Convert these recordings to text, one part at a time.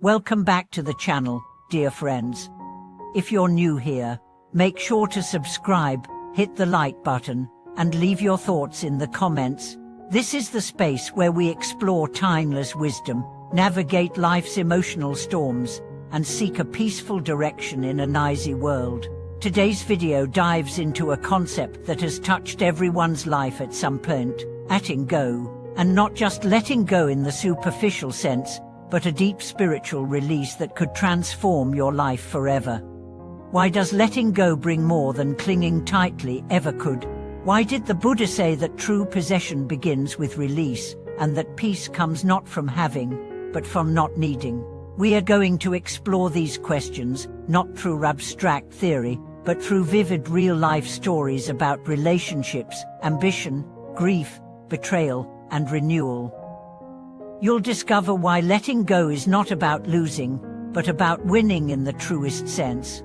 Welcome back to the channel, dear friends. If you're new here, make sure to subscribe, hit the like button, and leave your thoughts in the comments. This is the space where we explore timeless wisdom, navigate life's emotional storms, and seek a peaceful direction in a noisy world. Today's video dives into a concept that has touched everyone's life at some point: letting go. And not just letting go in the superficial sense, but a deep spiritual release that could transform your life forever. Why does letting go bring more than clinging tightly ever could? Why did the Buddha say that true possession begins with release, and that peace comes not from having, but from not needing? We are going to explore these questions, not through abstract theory, but through vivid real-life stories about relationships, ambition, grief, betrayal, and renewal. You'll discover why letting go is not about losing, but about winning in the truest sense.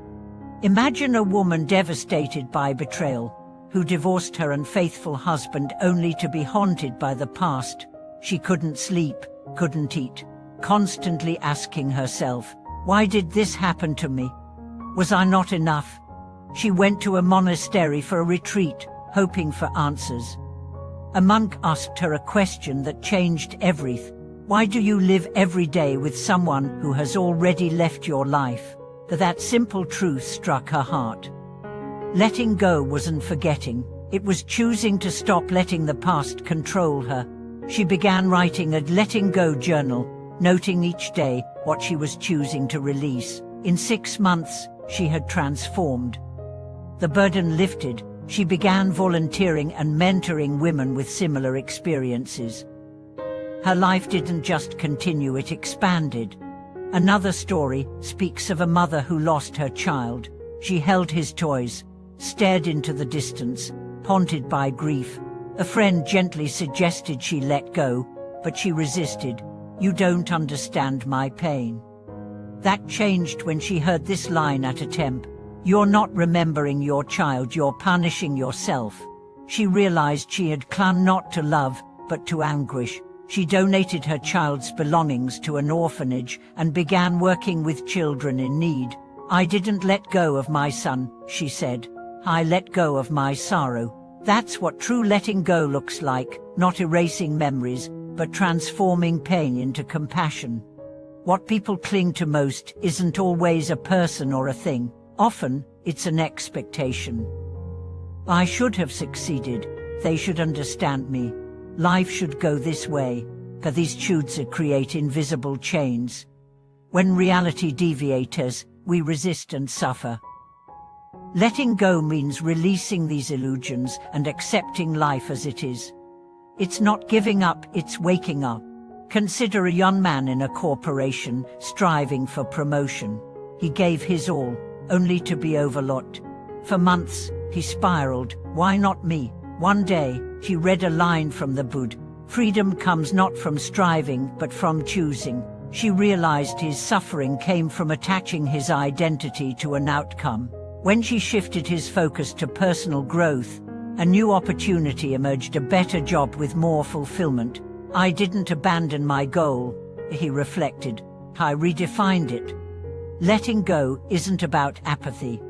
Imagine a woman devastated by betrayal, who divorced her unfaithful husband only to be haunted by the past. She couldn't sleep, couldn't eat, constantly asking herself, "Why did this happen to me? Was I not enough?" She went to a monastery for a retreat, hoping for answers. A monk asked her a question that changed everything. Why do you live every day with someone who has already left your life? That simple truth struck her heart. Letting go wasn't forgetting, it was choosing to stop letting the past control her. She began writing a letting go journal, noting each day what she was choosing to release. In 6 months, she had transformed. The burden lifted. She began volunteering and mentoring women with similar experiences. Her life didn't just continue, it expanded. Another story speaks of a mother who lost her child. She held his toys, stared into the distance, haunted by grief. A friend gently suggested she let go, but she resisted. "You don't understand my pain." That changed when she heard this line at a temp: "You're not remembering your child, you're punishing yourself." She realized she had clung not to love, but to anguish. She donated her child's belongings to an orphanage and began working with children in need. "I didn't let go of my son," she said. "I let go of my sorrow." That's what true letting go looks like, not erasing memories, but transforming pain into compassion. What people cling to most isn't always a person or a thing. Often, it's an expectation. "I should have succeeded. They should understand me. Life should go this way." For these shoulds create invisible chains. When reality deviates, we resist and suffer. Letting go means releasing these illusions and accepting life as it is. It's not giving up, it's waking up. Consider a young man in a corporation striving for promotion. He gave his all, only to be overlooked. For months, he spiraled. "Why not me?" One day, he read a line from the Buddha: "Freedom comes not from striving, but from choosing." She realized his suffering came from attaching his identity to an outcome. When she shifted his focus to personal growth, a new opportunity emerged: a better job with more fulfillment. "I didn't abandon my goal," he reflected. "I redefined it." Letting go isn't about apathy.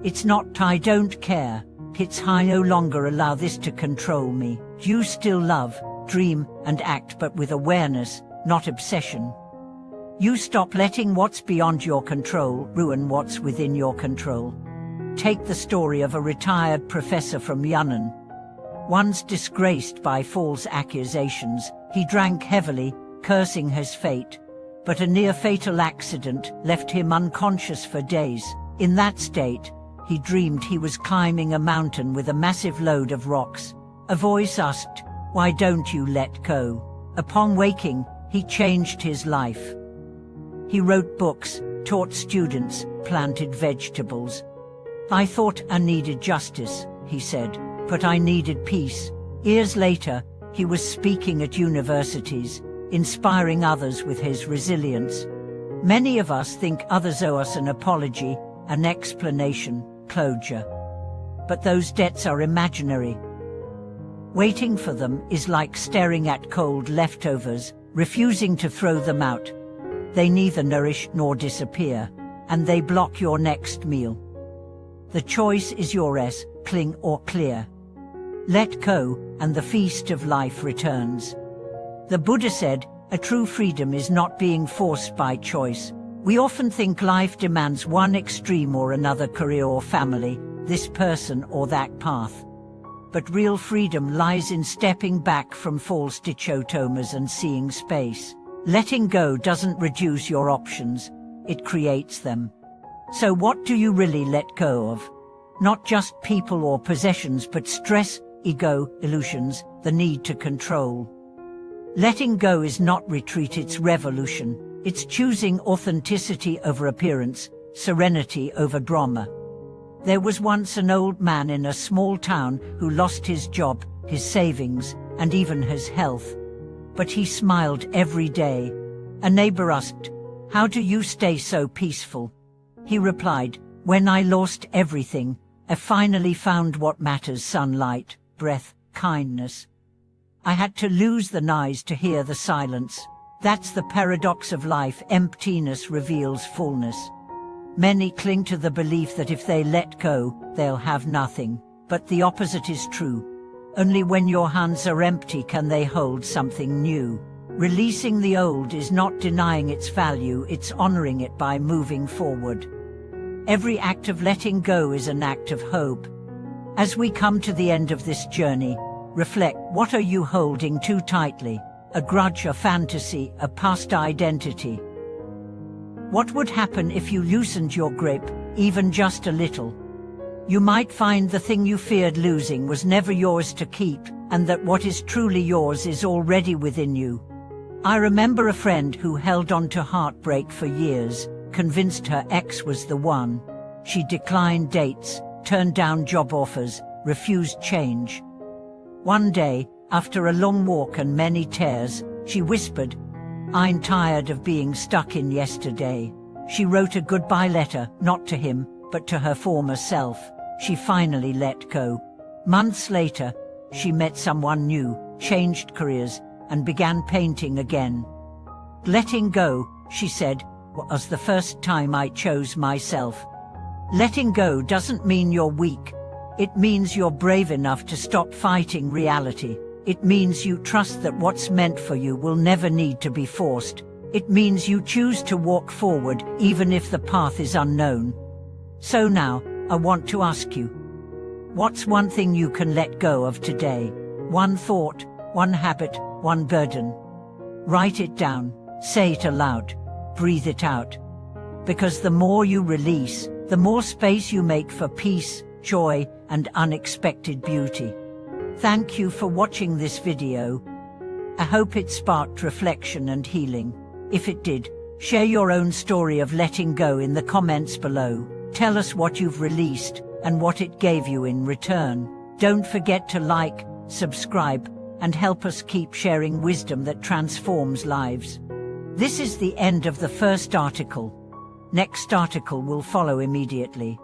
It's not "I don't care." It's "I no longer allow this to control me." You still love, dream, and act, but with awareness, not obsession. You stop letting what's beyond your control ruin what's within your control. Take the story of a retired professor from Yunnan. Once disgraced by false accusations, he drank heavily, cursing his fate. But a near-fatal accident left him unconscious for days. In that state, he dreamed he was climbing a mountain with a massive load of rocks. A voice asked, "Why don't you let go?" Upon waking, he changed his life. He wrote books, taught students, planted vegetables. "I thought I needed justice," he said, "but I needed peace." Years later, he was speaking at universities, inspiring others with his resilience. Many of us think others owe us an apology, an explanation, closure. But those debts are imaginary. Waiting for them is like staring at cold leftovers, refusing to throw them out. They neither nourish nor disappear, and they block your next meal. The choice is yours, cling or clear. Let go, and the feast of life returns. The Buddha said, a true freedom is not being forced by choice. We often think life demands one extreme or another, career or family, this person or that path. But real freedom lies in stepping back from false dichotomies and seeing space. Letting go doesn't reduce your options, it creates them. So what do you really let go of? Not just people or possessions, but stress, ego, illusions, the need to control. Letting go is not retreat, it's revolution. It's choosing authenticity over appearance, serenity over drama. There was once an old man in a small town who lost his job, his savings, and even his health. But he smiled every day. A neighbor asked, "How do you stay so peaceful?" He replied, "When I lost everything, I finally found what matters: sunlight, breath, kindness. I had to lose the noise to hear the silence." That's the paradox of life. Emptiness reveals fullness. Many cling to the belief that if they let go, they'll have nothing. But the opposite is true. Only when your hands are empty can they hold something new. Releasing the old is not denying its value, it's honoring it by moving forward. Every act of letting go is an act of hope. As we come to the end of this journey, reflect: what are you holding too tightly? A grudge, a fantasy, a past identity? What would happen if you loosened your grip, even just a little? You might find the thing you feared losing was never yours to keep, and that what is truly yours is already within you. I remember a friend who held on to heartbreak for years, convinced her ex was the one. She declined dates, turned down job offers, refused change. One day, after a long walk and many tears, she whispered, "I'm tired of being stuck in yesterday." She wrote a goodbye letter, not to him, but to her former self. She finally let go. Months later, she met someone new, changed careers, and began painting again. "Letting go," she said, "was the first time I chose myself." Letting go doesn't mean you're weak. It means you're brave enough to stop fighting reality. It means you trust that what's meant for you will never need to be forced. It means you choose to walk forward even if the path is unknown. So now, I want to ask you, what's one thing you can let go of today? One thought, one habit, one burden. Write it down, say it aloud, breathe it out. Because the more you release, the more space you make for peace, joy, and unexpected beauty. Thank you for watching this video. I hope it sparked reflection and healing. If it did, share your own story of letting go in the comments below. Tell us what you've released and what it gave you in return. Don't forget to like, subscribe, and help us keep sharing wisdom that transforms lives. This is the end of the first article. Next article will follow immediately.